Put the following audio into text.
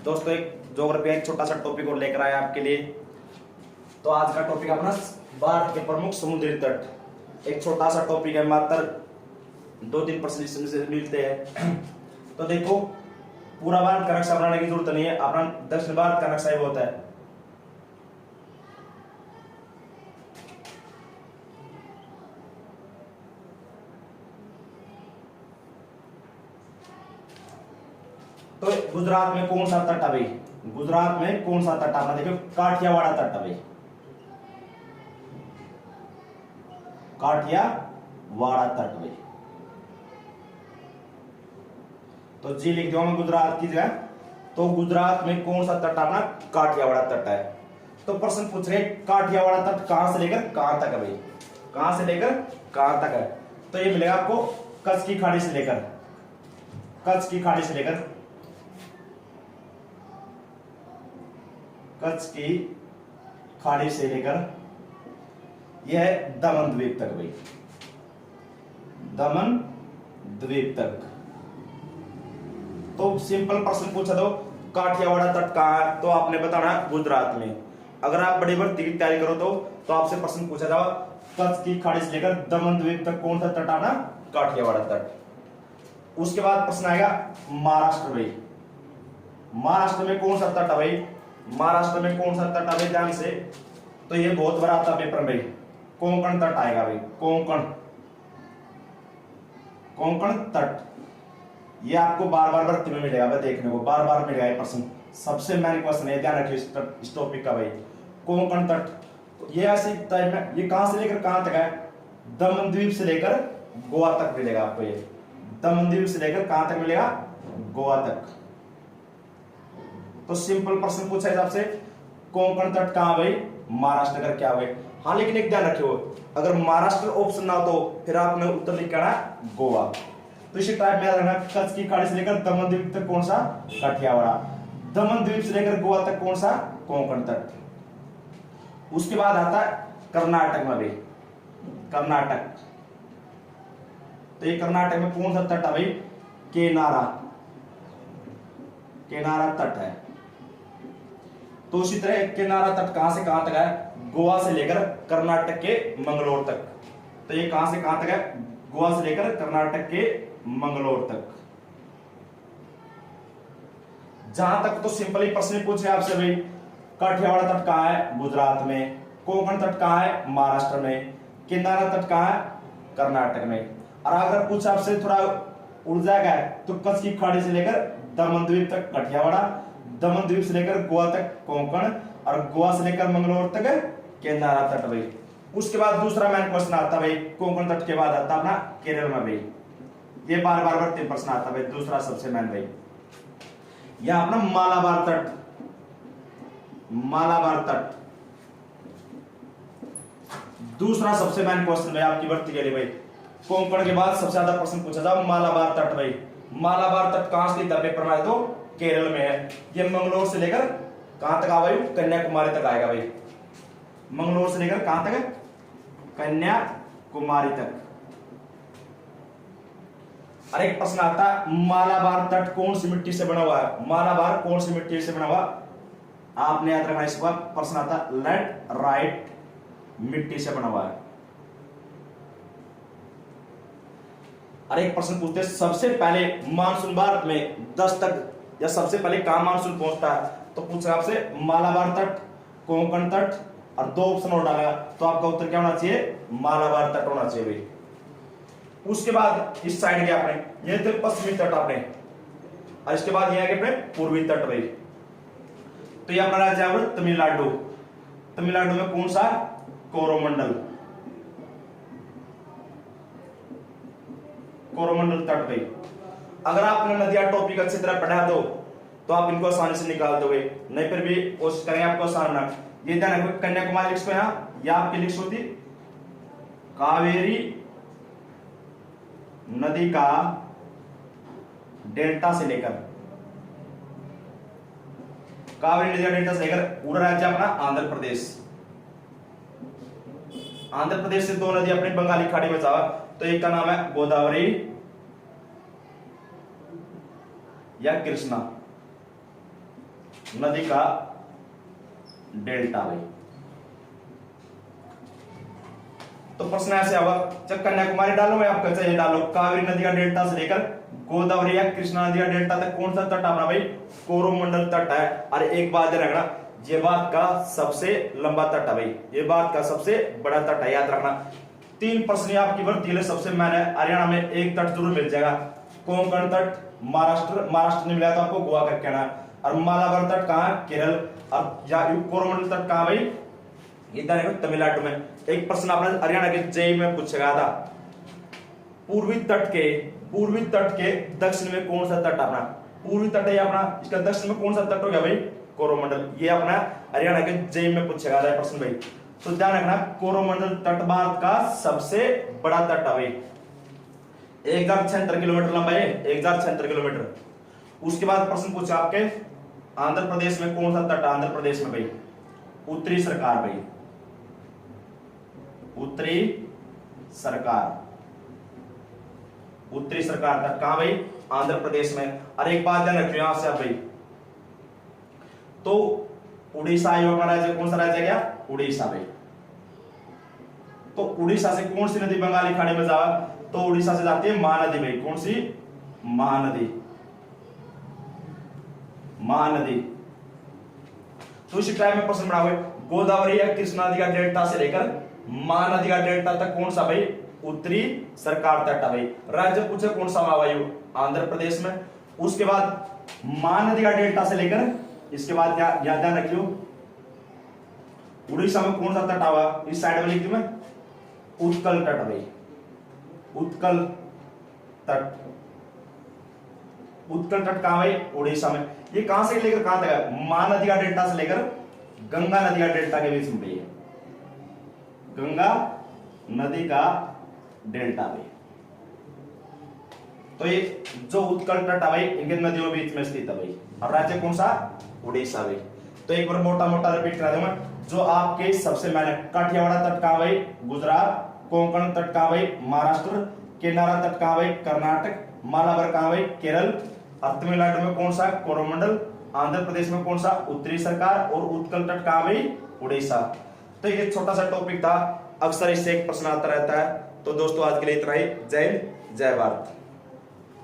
दोस्तों एक ज्योग्राफी एक छोटा सा टॉपिक और लेकर आया आपके लिए। तो आज का टॉपिक अपना भारत के प्रमुख समुद्री तट। एक छोटा सा टॉपिक है, मात्र 2-3% से मिलते हैं। तो देखो, पूरा भारत का नक्शा बनाने की जरूरत नहीं है, अपना दक्षिण भारत का नक्शा ही होता है। तो गुजरात में कौन सा तट है भाई? गुजरात में कौन सा तट है? देखो, काठियावाड़ तट है भाई, काठियावाड़ तट भाई। तो जी लिख दो मैं गुजरात की जगह। तो गुजरात में कौन सा तट अपना? काठियावाड़ तट है। तो प्रश्न पूछ रहे काठियावाड़ तट कहां से लेकर कहां तक है भाई? कहां से लेकर कहां तक है? तो ये मिलेगा आपको कच्छ की खाड़ी से लेकर, कच्छ की खाड़ी से लेकर, कच्छ की खाड़ी से लेकर यह है दमन द्वीप तक भाई, दमन द्वीप तक। तो सिंपल प्रश्न पूछा दो काठियावाड़ तट कहां है, तो आपने बताना गुजरात में। अगर आप बड़ी भर्ती की तैयारी करो तो आपसे प्रश्न पूछा जाओ कच्छ की खाड़ी से लेकर दमन द्वीप तक कौन सा तट आना? काठियावाड़ तट। उसके बाद प्रश्न आएगा महाराष्ट्र भाई। महाराष्ट्र में कौन सा तट है भाई? महाराष्ट्र में कौन सा तट है? ध्यान से, तो ये बहुत बड़ा आता पेपर भाई। कोंकण तट आएगा भाई, कोंकण, कोंकण तट। ये आपको बार बार भर्ती में मिलेगा भाई, देखने को बार बार मिलेगा ये प्रश्न। सबसे मेन क्वेश्चन है, ध्यान रखिए इस टॉपिक का भाई। कोंकण तट ये ऐसी टाइप में, ये कहां से लेकर कहां तक है? दमन द्वीप से लेकर गोवा तक मिलेगा आपको। ये दमन द्वीप से लेकर कहां तक मिलेगा? गोवा तक। तो सिंपल प्रश्न पूछा हिसाब से कोंकण तट कहां भाई? महाराष्ट्र का क्या भाई? हाँ, लेकिन एक ध्यान रखियो, अगर महाराष्ट्र ऑप्शन ना हो तो फिर आपने उत्तर लिखना है गोवा। तो इसी टाइप में याद रखना, कच्छ की खाड़ी से लेकर दमन द्वीप तक कौन सा? काठियावाड़। दमन द्वीप से लेकर गोवा तक कौन सा? कोंकण तट। उसके बाद आता है कर्नाटक में भाई, कर्नाटक। तो ये कर्नाटक में कौन सा तट है भाई? केनारा, केनारा तट है। तो उसी तरह केनारा तट कहां से कहां तक है? गोवा से लेकर कर्नाटक के मंगलोर तक। तो ये कहां से कहां तक है? गोवा से लेकर कर्नाटक के मंगलोर तक। जहां तक तो सिंपल ही प्रश्न पूछे आपसे भाई, काठियावाड़ तट कहां है? गुजरात में। कोंकण तट कहां है? महाराष्ट्र में। केनारा तट कहां है? कर्नाटक में। और अगर पूछे आपसे थोड़ा उड़ जाएगा तो कच्छ की खाड़ी से लेकर दमन द्वीप तक काठियावाड़, दमन द्वीप से लेकर गोवा तक कोंकण, और गोवा से लेकर मंगलोर तक केनारा तट भाई। उसके बाद दूसरा मेन क्वेश्चन आता भाई, कोंकण तट के बाद आता अपना केरल में भाई। ये बार बार बढ़ते प्रश्न आता भाई। दूसरा सबसे मेन भाई यहां अपना मालाबार तट, मालाबार तट दूसरा सबसे मेन क्वेश्चन भाई आपकी भर्ती के लिए भाई। कोंकण के बाद सबसे ज्यादा प्रश्न पूछा जाओ मालाबार तट भाई। मालाबार तट कहां से पेपर में आए? तो केरल में है। ये मंगलोर से लेकर कहां तक आएगा? कन्याकुमारी तक आएगा भाई। मंगलोर से लेकर कहां तक? कन्याकुमारी तक। और एक प्रश्न आता है मालाबार तट कौन सी मिट्टी से बना हुआ है? मालाबार कौन सी मिट्टी से बना हुआ? आपने याद रखना, इसका प्रश्न आता है लैटराइट मिट्टी से बना हुआ है। और एक प्रश्न पूछते हैं सबसे पहले मानसून भारत में 10 तक या सबसे पहले कहां मानसून पहुंचता है? तो पूछा आपसे मालाबार तट, कोंकण तट, और 2 ऑप्शन और डाला, तो आपका उत्तर क्या होना चाहिए? मालाबार तट होना चाहिए भाई। उसके बाद इस साइड के आपने ये थे पश्चिमी तट आपने, और इसके बाद ये आगे अपने पूर्वी तट भाई। तो ये अपना राज्य है तमिलनाडु। तमिलनाडु में कौन सा? कोरोमंडल, कोरोमंडल तट भाई। अगर आपने नदियां टॉपिक अच्छी तरह पढ़ा दो तो आप इनको आसानी से निकाल दोगे, नहीं फिर भी कोशिश करें आपको आसान ना। ये ध्यान रखो, कन्याकुमारी लिखो यहां, या आपकी लिख होती कावेरी नदी का डेल्टा से लेकर, कावेरी नदी का डेल्टा से लेकर पूरा राज्य अपना आंध्र प्रदेश। आंध्र प्रदेश से 2 नदी अपनी बंगाली खाड़ी में जावा, तो एक का नाम है गोदावरी या कृष्णा। नदी का डेल्टा भाई। तो प्रश्न ऐसे होगा, जब कन्याकुमारी डालो मैं आपका चाहिए डालो, कावेरी नदी का डेल्टा से लेकर गोदावरी या कृष्णा नदी का डेल्टा तक कौन सा तट अपना भाई, कोरोमंडल तट है। और एक बात ध्यान रखना, ये बात का सबसे लंबा तट है भाई, ये बात का सबसे बड़ा तट है, याद रखना। 3 प्रश्न आपकी भर्ती है सबसे मैंने हरियाणा में एक तट जरूर मिल जाएगा, कोंकण तट महाराष्ट्र, महाराष्ट्र नहीं मिला तो आपको गोवा का कहना, और मालाबार तट कहाँ है, केरल, और या कोरोमंडल तट कहाँ भाई, इधर तमिलनाडु में। एक प्रश्न आपने हरियाणा के जेई में पूछा गया था, पूर्वी तट के दक्षिण में कौन सा तट अपना, पूर्वी तट है अपना, इसका दक्षिण में कौन सा तट हो गया भाई, कोरोमंडल। ये अपना हरियाणा के जेई में पूछा गया था प्रश्न भाई। तो ध्यान रखना, कोरोमंडल तट भारत का सबसे बड़ा तट है भाई, 1076 किलोमीटर लंबा है, 1076 किलोमीटर। उसके बाद प्रश्न पूछा आपके, आंध्र प्रदेश में कौन सा तट, आंध्र प्रदेश में भाई उत्तरी सरकार भाई, उत्तरी सरकार तक कहां भाई, आंध्र प्रदेश में। और एक बात ध्यान रखियो यहां से आप भाई, तो उड़ीसा अपना राज्य कौन सा राज्य गया, उड़ीसा भाई। तो उड़ीसा से कौन सी नदी बंगाली खाड़ी में जावा, तो उड़ीसा से जाती है महानदी भाई, कौन सी, महानदी। तो इसी टाइप में प्रश्न बना हुआ, गोदावरी या कृष्णा नदी का डेल्टा से लेकर महानदी का डेल्टा तक कौन सा भाई, उत्तरी सरकार तट भाई। राज्य पूछे कौन सा वायु, आंध्र प्रदेश में। उसके बाद महानदी का डेल्टा से लेकर, इसके बाद ध्यान रखियो उड़ीसा में कौन सा तट आवा, इस साइड में लिख दूं मैं, उत्कल तट भाई, उत्कल तट। उत्कल तट कहां भाई, उड़ीसा में। ये कहां से लेकर कहां तक है, महानदी का डेल्टा से लेकर गंगा नदी का डेल्टा के बीच में भाई है, गंगा नदी का डेल्टा भाई। तो ये जो उत्कल तट है भाई, इनके नदियों के बीच में स्थित है भाई, और राज्य कौन सा, उड़ीसा भाई। तो एक बार मोटा मोटा रिपीट करा दूंगा, जो आपके सबसे मैंने, काठियावाड़ तट कहां भाई, गुजरात, कोंकण तट कहां भाई, महाराष्ट्र, किनारा तट कहां भाई, कर्नाटक, मालाबार कहां भाई, केरल, और तमिलनाडु में कौन सा, कोरोमंडल, आंध्र प्रदेश में कौन सा, उत्तरी सरकार, और उत्कल तट कहां भाई, उड़ीसा। तो ये छोटा सा टॉपिक था, अक्सर इससे एक प्रश्न आता रहता है। तो दोस्तों आज के लिए इतना ही, जय हिंद जय भारत।